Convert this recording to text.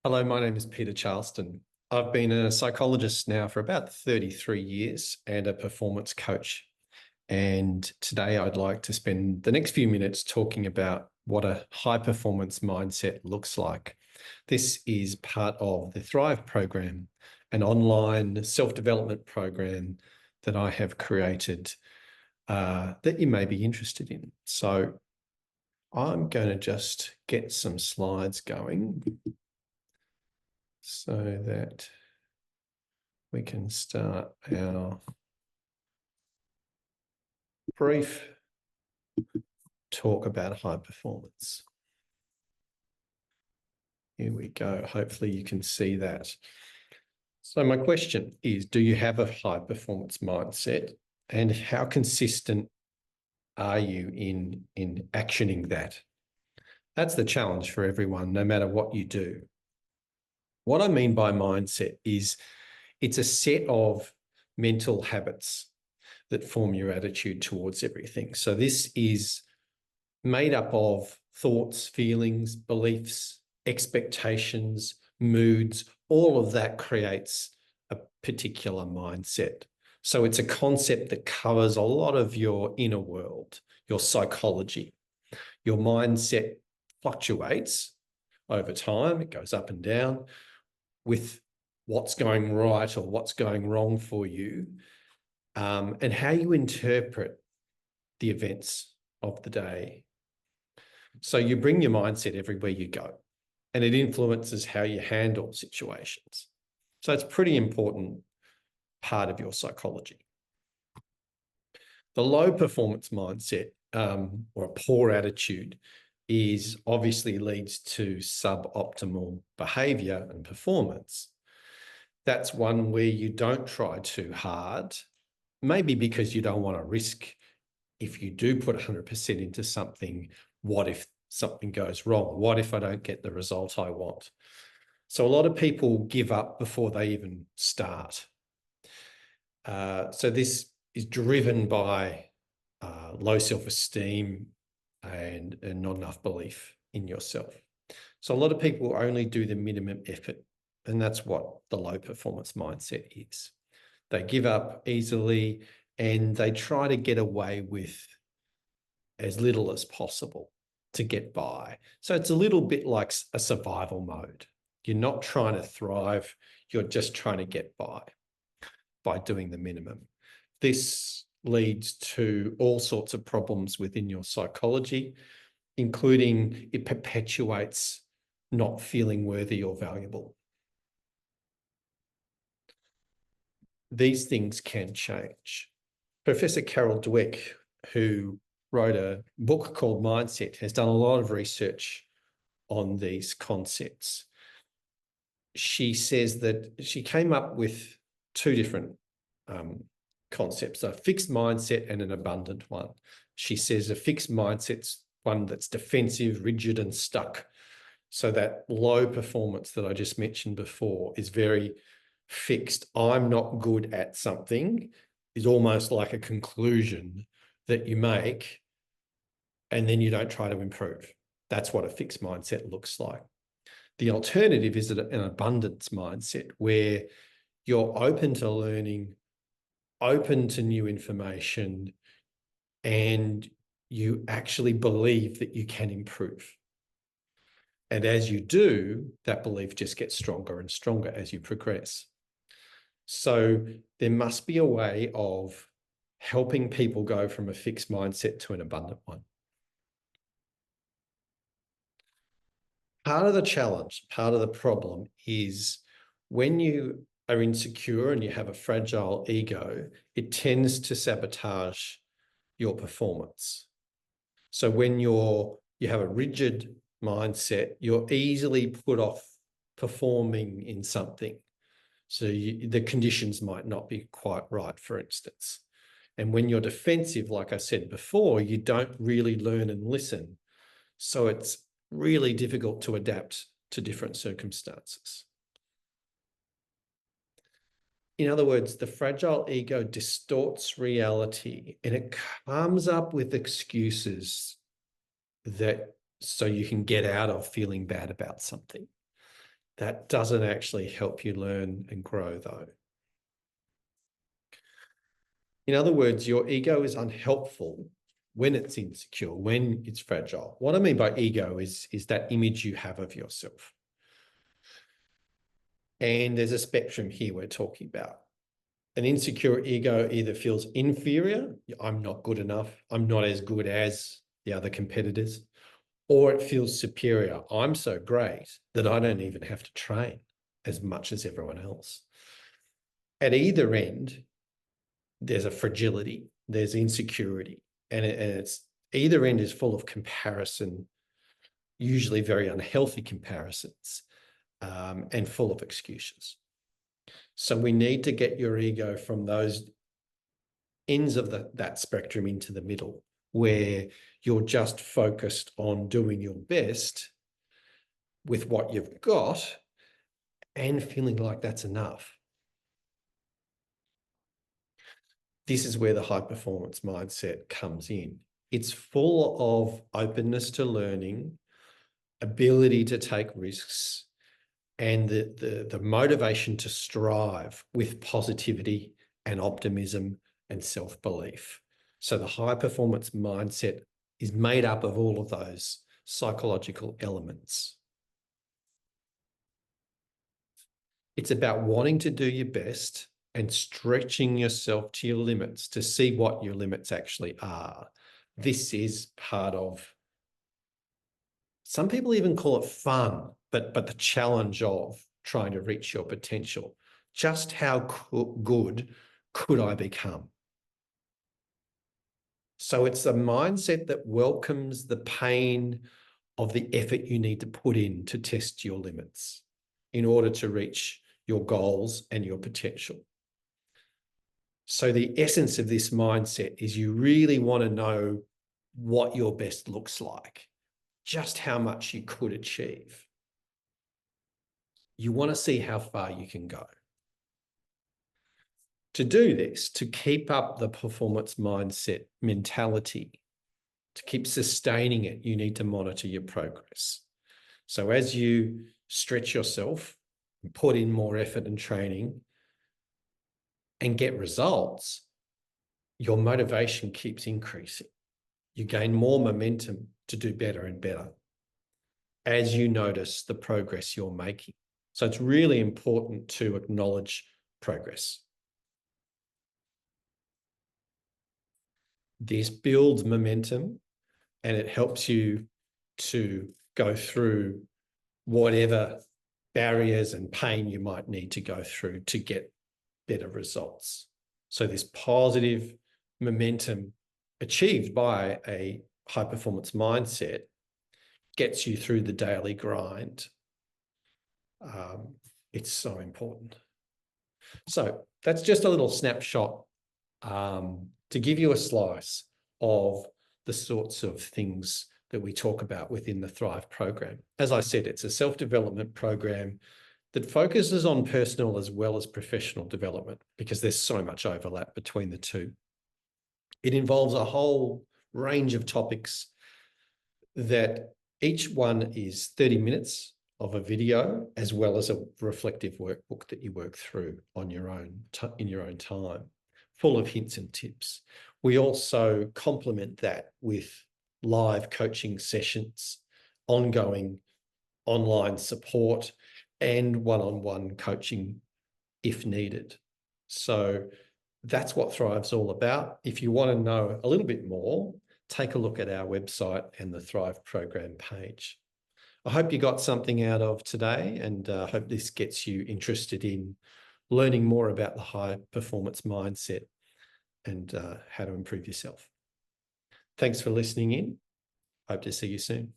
Hello, my name is Peter Charleston. I've been a psychologist now for about 33 years and a performance coach. And today I'd like to spend the next few minutes talking about what a high performance mindset looks like. This is part of the Thrive program, an online self-development program that I have created that you may be interested in. So I'm going to just get some slides going so that we can start our brief talk about high performance. Here we go. Hopefully you can see that. So my question is, do you have a high performance mindset, and how consistent are you in actioning that? That's the challenge for everyone, no matter what you do. What I mean by mindset is it's a set of mental habits that form your attitude towards everything. So this is made up of thoughts, feelings, beliefs, expectations, moods. All of that creates a particular mindset. So it's a concept that covers a lot of your inner world, your psychology. Your mindset fluctuates over time. It goes up and down with what's going right or what's going wrong for you, and how you interpret the events of the day. So you bring your mindset everywhere you go, and it influences how you handle situations. So it's a pretty important part of your psychology. The low performance mindset, or a poor attitude, is obviously leads to suboptimal behavior and performance. That's one where you don't try too hard, maybe because you don't want to risk. If you do put 100% into something, what if something goes wrong? What if I don't get the result I want? So a lot of people give up before they even start. So this is driven by low self-esteem and not enough belief in yourself. So a lot of people only do the minimum effort, and that's what the low performance mindset is. They give up easily and they try to get away with as little as possible to get by. So it's a little bit like a survival mode. You're not trying to thrive, you're just trying to get by doing the minimum. This leads to all sorts of problems within your psychology, including it perpetuates not feeling worthy or valuable. These things can change. Professor Carol Dweck, who wrote a book called Mindset, has done a lot of research on these concepts. She says that she came up with two different concepts, a fixed mindset and an abundant one. She says a fixed mindset's one that's defensive, rigid, and stuck. So that low performance that I just mentioned before is very fixed. I'm not good at something is almost like a conclusion that you make, and then you don't try to improve. That's what a fixed mindset looks like. The alternative is an abundance mindset where you're open to learning, open to new information, and you actually believe that you can improve. And as you do, that belief just gets stronger and stronger as you progress. So there must be a way of helping people go from a fixed mindset to an abundant one. Part of the challenge, part of the problem is when you are insecure and you have a fragile ego, it tends to sabotage your performance. So when you have a rigid mindset, you're easily put off performing in something. So the conditions might not be quite right, for instance. And when you're defensive, like I said before, you don't really learn and listen. So it's really difficult to adapt to different circumstances. In other words, the fragile ego distorts reality and it comes up with excuses that so you can get out of feeling bad about something. That doesn't actually help you learn and grow, though. In other words, your ego is unhelpful when it's insecure, when it's fragile. What I mean by ego is that image you have of yourself. And there's a spectrum here we're talking about. An insecure ego either feels inferior, I'm not good enough, I'm not as good as the other competitors, or it feels superior, I'm so great that I don't even have to train as much as everyone else. At either end, there's a fragility, there's insecurity, and it's either end is full of comparison, usually very unhealthy comparisons, and full of excuses. So we need to get your ego from those ends of that spectrum into the middle, where you're just focused on doing your best with what you've got and feeling like that's enough. This is where the high performance mindset comes in. It's full of openness to learning, ability to take risks, and the motivation to strive with positivity and optimism and self-belief. So the high performance mindset is made up of all of those psychological elements. It's about wanting to do your best and stretching yourself to your limits to see what your limits actually are. This is part of, some people even call it fun, but the challenge of trying to reach your potential. Just how good could I become? So it's a mindset that welcomes the pain of the effort you need to put in to test your limits in order to reach your goals and your potential. So the essence of this mindset is you really want to know what your best looks like, just how much you could achieve. You want to see how far you can go. To do this, to keep up the performance mindset mentality, to keep sustaining it, you need to monitor your progress. So as you stretch yourself, put in more effort and training, and get results, your motivation keeps increasing. You gain more momentum to do better and better as you notice the progress you're making. So it's really important to acknowledge progress. This builds momentum and it helps you to go through whatever barriers and pain you might need to go through to get better results. So this positive momentum achieved by a high performance mindset gets you through the daily grind. It's so important. So that's just a little snapshot to give you a slice of the sorts of things that we talk about within the Thrive program. As I said, it's a self-development program that focuses on personal as well as professional development because there's so much overlap between the two. It involves a whole range of topics that each one is 30 minutes of a video as well as a reflective workbook that you work through on your own in your own time, full of hints and tips. We also complement that with live coaching sessions, ongoing online support, and one-on-one coaching if needed. So that's what Thrive's all about. If you want to know a little bit more, take a look at our website and the Thrive program page. I hope you got something out of today and hope this gets you interested in learning more about the high performance mindset and how to improve yourself. Thanks for listening in. Hope to see you soon.